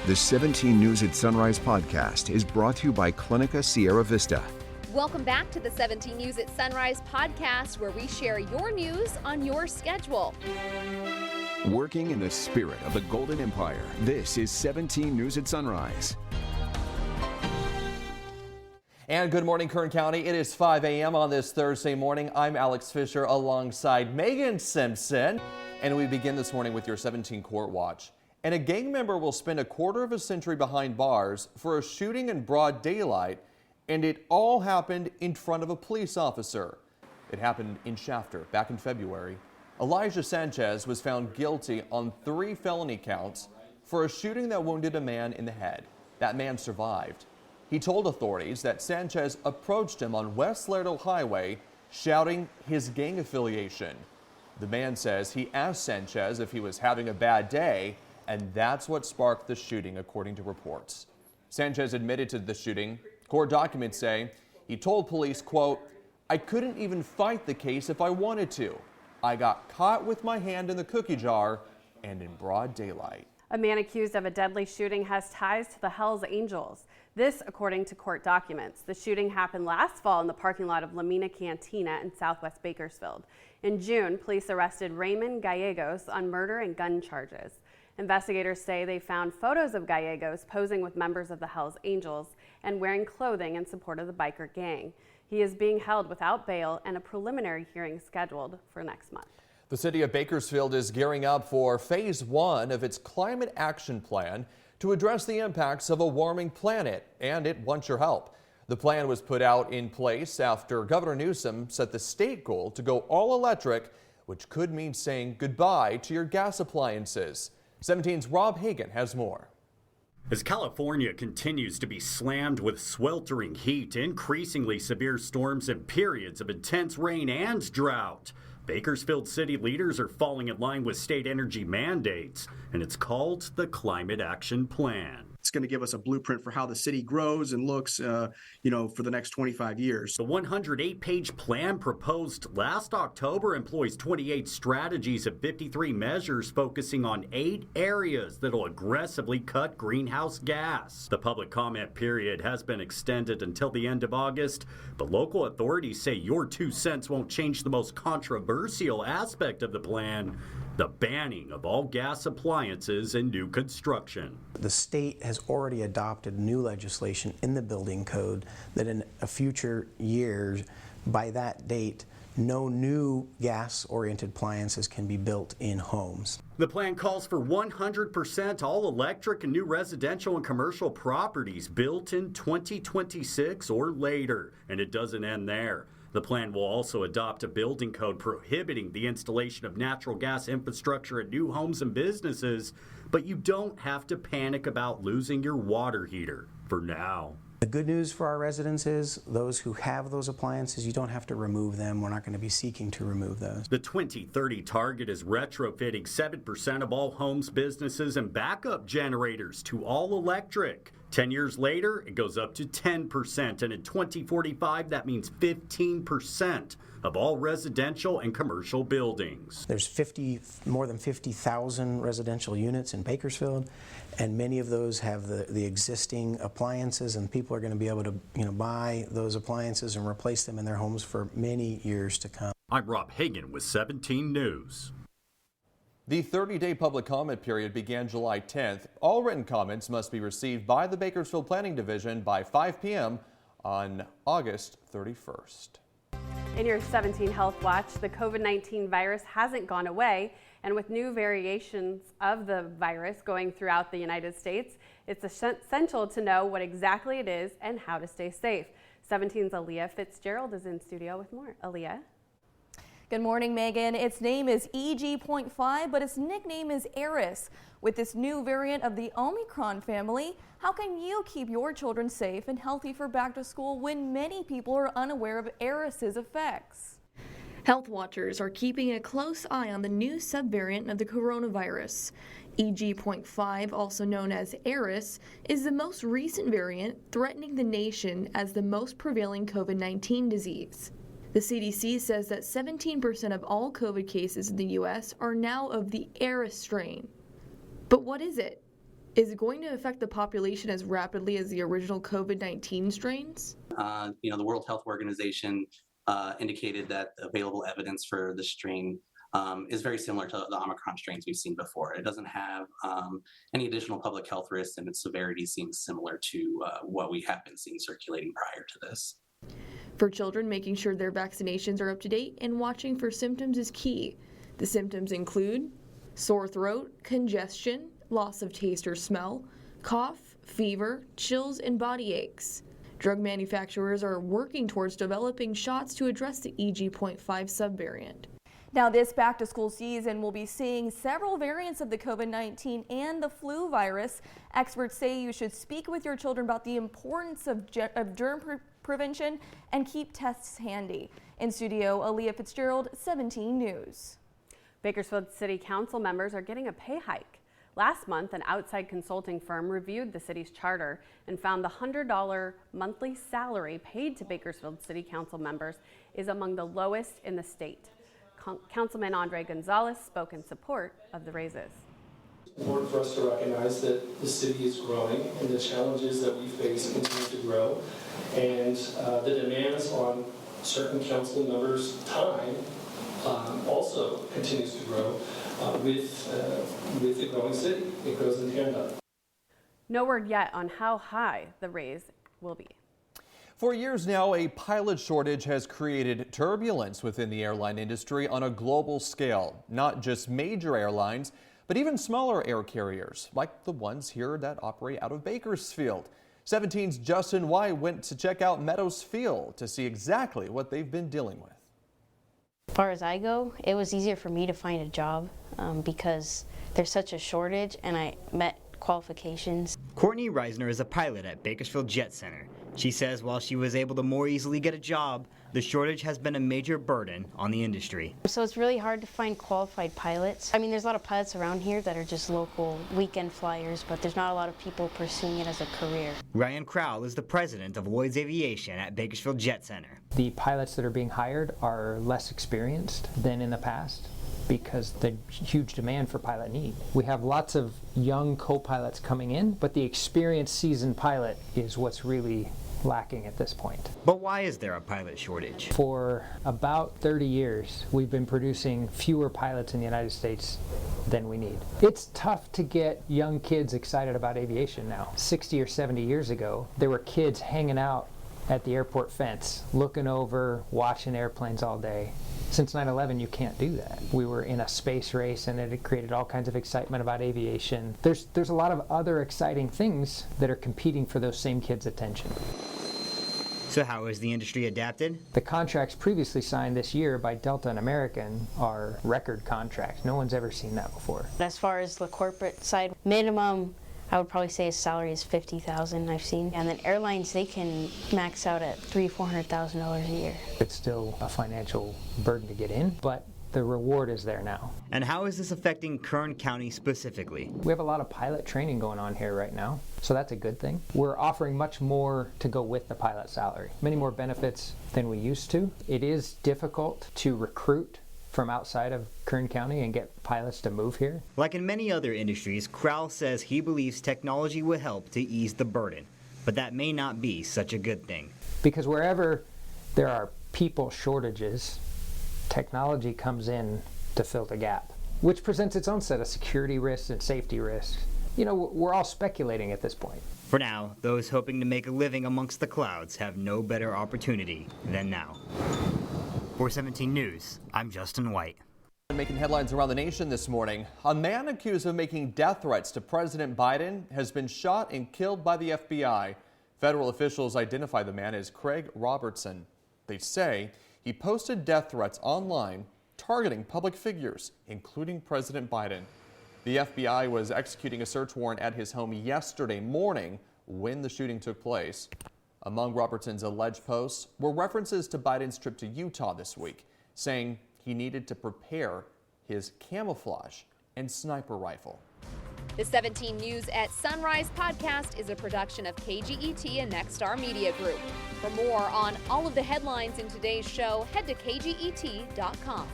The 17 News at Sunrise podcast is brought to you by Clinica Sierra Vista. Welcome back to the 17 News at Sunrise podcast, where we share your news on your schedule. Working in the spirit of the Golden Empire, this is 17 News at Sunrise. And good morning, Kern County. It is 5 a.m. on this Thursday morning. I'm Alex Fisher alongside Megan Simpson. And we begin this morning with your 17 Court Watch. And a gang member will spend a quarter of a century behind bars for a shooting in broad daylight. And it all happened in front of a police officer. It happened in Shafter back in February. Elijah Sanchez was found guilty on 3 felony counts for a shooting that wounded a man in the head. That man survived. He told authorities that Sanchez approached him on West Lerdo Highway, shouting his gang affiliation. The man says he asked Sanchez if he was having a bad day, and that's what sparked the shooting, according to reports. Sanchez admitted to the shooting. Court documents say he told police, quote, "I couldn't even fight the case if I wanted to. I got caught with my hand in the cookie jar and in broad daylight." A man accused of a deadly shooting has ties to the Hells Angels. This, according to court documents. The shooting happened last fall in the parking lot of La Mina Cantina in southwest Bakersfield. In June, police arrested Raymond Gallegos on murder and gun charges. Investigators say they found photos of Gallegos posing with members of the Hells Angels and wearing clothing in support of the biker gang. He is being held without bail and a preliminary hearing scheduled for next month. The city of Bakersfield is gearing up for phase 1 of its climate action plan to address the impacts of a warming planet, and it wants your help. The plan was put out in place after Governor Newsom set the state goal to go all electric, which could mean saying goodbye to your gas appliances. 17's Rob Hagan has more. As California continues to be slammed with sweltering heat, increasingly severe storms, and periods of intense rain and drought, Bakersfield city leaders are falling in line with state energy mandates, and it's called the Climate Action Plan. It's going to give us a blueprint for how the city grows and looks, for the next 25 years. The 108-page plan proposed last October employs 28 strategies of 53 measures focusing on 8 areas that'll aggressively cut greenhouse gas. The public comment period has been extended until the end of August, but local authorities say your 2 cents won't change the most controversial aspect of the plan: the banning of all gas appliances in new construction. The state has already adopted new legislation in the building code that in a future year, by that date, no new gas-oriented appliances can be built in homes. The plan calls for 100% all-electric and new residential and commercial properties built in 2026 or later, and it doesn't end there. The plan will also adopt a building code prohibiting the installation of natural gas infrastructure at new homes and businesses, but you don't have to panic about losing your water heater for now. The good news for our residents is those who have those appliances, you don't have to remove them. We're not going to be seeking to remove those. The 2030 target is retrofitting 7% of all homes, businesses, and backup generators to all electric. 10 years later, it goes up to 10%, and in 2045, that means 15% of all residential and commercial buildings. There's more than 50,000 residential units in Bakersfield, and many of those have the existing appliances, and people are going to be able to buy those appliances and replace them in their homes for many years to come. I'm Rob Hagan with 17 News. The 30-day public comment period began July 10th. All written comments must be received by the Bakersfield Planning Division by 5 p.m. on August 31st. In your 17 Health Watch, the COVID-19 virus hasn't gone away, and with new variations of the virus going throughout the United States, it's essential to know what exactly it is and how to stay safe. 17's Aaliyah Fitzgerald is in studio with more. Aaliyah? Good morning, Megan. Its name is EG.5, but its nickname is Eris. With this new variant of the Omicron family, how can you keep your children safe and healthy for back to school when many people are unaware of Eris's effects? Health watchers are keeping a close eye on the new subvariant of the coronavirus. EG.5, also known as Eris, is the most recent variant threatening the nation as the most prevailing COVID-19 disease. The CDC says that 17% of all COVID cases in the U.S. are now of the Eris strain. But what is it? Is it going to affect the population as rapidly as the original COVID-19 strains? The World Health Organization indicated that available evidence for the strain is very similar to the Omicron strains we've seen before. It doesn't have any additional public health risks, and its severity seems similar to what we have been seeing circulating prior to this. For children, making sure their vaccinations are up to date and watching for symptoms is key. The symptoms include sore throat, congestion, loss of taste or smell, cough, fever, chills, and body aches. Drug manufacturers are working towards developing shots to address the EG.5 subvariant. Now, this back-to-school season will be seeing several variants of the COVID-19 and the flu virus. Experts say you should speak with your children about the importance of germ prevention and keep tests handy. In studio, Aaliyah Fitzgerald, 17 News. Bakersfield City Council members are getting a pay hike. Last month, an outside consulting firm reviewed the city's charter and found the $100 monthly salary paid to Bakersfield City Council members is among the lowest in the state. Councilman Andre Gonzalez spoke in support of the raises. It's important for us to recognize that the city is growing and the challenges that we face continue to grow, and the demands on certain council members' time also continues to grow with the growing city. It goes in tandem. No word yet on how high the raise will be. For years now, a pilot shortage has created turbulence within the airline industry on a global scale. Not just major airlines, but even smaller air carriers, like the ones here that operate out of Bakersfield. 17's Justin White went to check out Meadows Field to see exactly what they've been dealing with. As far as I go, it was easier for me to find a job because there's such a shortage and I met qualifications. Courtney Reisner is a pilot at Bakersfield Jet Center. She says while she was able to more easily get a job, the shortage has been a major burden on the industry. So it's really hard to find qualified pilots. I mean, there's a lot of pilots around here that are just local weekend flyers, but there's not a lot of people pursuing it as a career. Ryan Crowell is the president of Lloyd's Aviation at Bakersfield Jet Center. The pilots that are being hired are less experienced than in the past because the huge demand for pilot need. We have lots of young co-pilots coming in, but the experienced seasoned pilot is what's really lacking at this point. But why is there a pilot shortage? For about 30 years, we've been producing fewer pilots in the United States than we need. It's tough to get young kids excited about aviation now. 60 or 70 years ago, there were kids hanging out at the airport fence, looking over, watching airplanes all day. Since 9/11, you can't do that. We were in a space race and it had created all kinds of excitement about aviation. There's a lot of other exciting things that are competing for those same kids' attention. So how has the industry adapted? The contracts previously signed this year by Delta and American are record contracts. No one's ever seen that before. As far as the corporate side, minimum I would probably say his salary is $50,000 I've seen. And then airlines, they can max out at $300,000-$400,000 a year. It's still a financial burden to get in, but the reward is there now. And how is this affecting Kern County specifically? We have a lot of pilot training going on here right now, so that's a good thing. We're offering much more to go with the pilot salary, many more benefits than we used to. It is difficult to recruit from outside of Kern County and get pilots to move here. Like in many other industries, Crowell says he believes technology will help to ease the burden, but that may not be such a good thing. Because wherever there are people shortages, technology comes in to fill the gap, which presents its own set of security risks and safety risks. You know, we're all speculating at this point. For now, those hoping to make a living amongst the clouds have no better opportunity than now. For 17 News, I'm Justin White. Making headlines around the nation this morning, a man accused of making death threats to President Biden has been shot and killed by the FBI. Federal officials identify the man as Craig Robertson. They say he posted death threats online targeting public figures, including President Biden. The FBI was executing a search warrant at his home yesterday morning when the shooting took place. Among Robertson's alleged posts were references to Biden's trip to Utah this week, saying he needed to prepare his camouflage and sniper rifle. The 17 News at Sunrise podcast is a production of KGET and Nexstar Media Group. For more on all of the headlines in today's show, head to kget.com.